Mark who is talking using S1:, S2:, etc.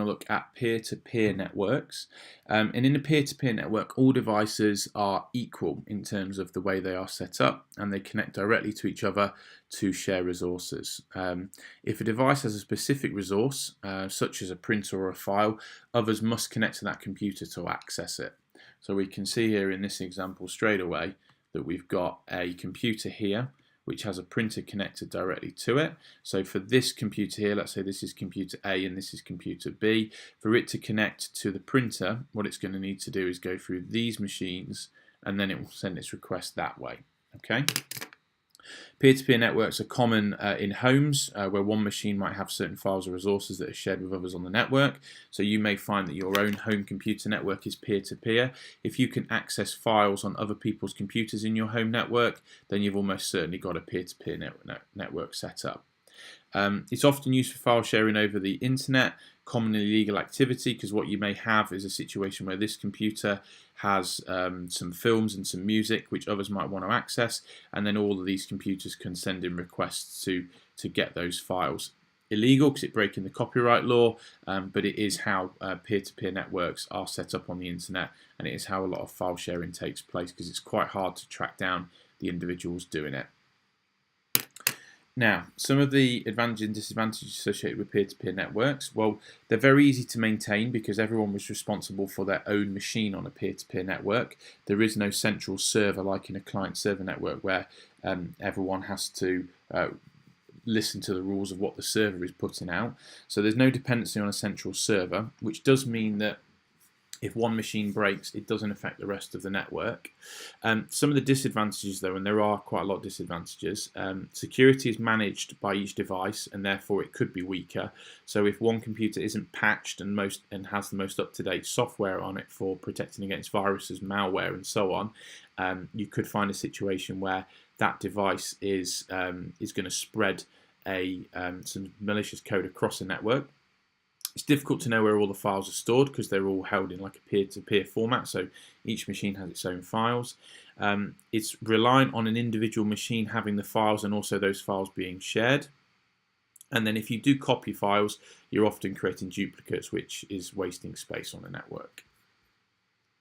S1: Look at peer-to-peer networks, and in a peer-to-peer network all devices are equal in terms of the way they are set up, and they connect directly to each other to share resources. If a device has a specific resource, such as a printer or a file, others must connect to that computer to access it. So we can see here in this example straight away that we've got a computer here which has a printer connected directly to it. So for this computer here, let's say this is computer A and this is computer B, for it to connect to the printer, what it's going to need to do is go through these machines and then it will send its request that way. Okay. Peer-to-peer networks are common in homes where one machine might have certain files or resources that are shared with others on the network. So you may find that your own home computer network is peer-to-peer. If you can access files on other people's computers in your home network, then you've almost certainly got a peer-to-peer network set up. It's often used for file sharing over the internet, commonly illegal activity, because what you may have is a situation where this computer has some films and some music which others might want to access, and then all of these computers can send in requests to get those files. Illegal because it's breaking the copyright law, but it is how peer-to-peer networks are set up on the internet, and it is how a lot of file sharing takes place because it's quite hard to track down the individuals doing it. Now, some of the advantages and disadvantages associated with peer-to-peer networks, well, they're very easy to maintain because everyone was responsible for their own machine on a peer-to-peer network. There is no central server like in a client-server network where everyone has to listen to the rules of what the server is putting out. So there's no dependency on a central server, which does mean that if one machine breaks, it doesn't affect the rest of the network. Some of the disadvantages, though, and there are quite a lot of disadvantages, security is managed by each device, and therefore it could be weaker. So if one computer isn't patched and has the most up-to-date software on it for protecting against viruses, malware, and so on, you could find a situation where that device is going to spread some malicious code across the network. It's difficult to know where all the files are stored because they're all held in like a peer-to-peer format, so each machine has its own files. It's reliant on an individual machine having the files and also those files being shared. And then if you do copy files, you're often creating duplicates, which is wasting space on the network.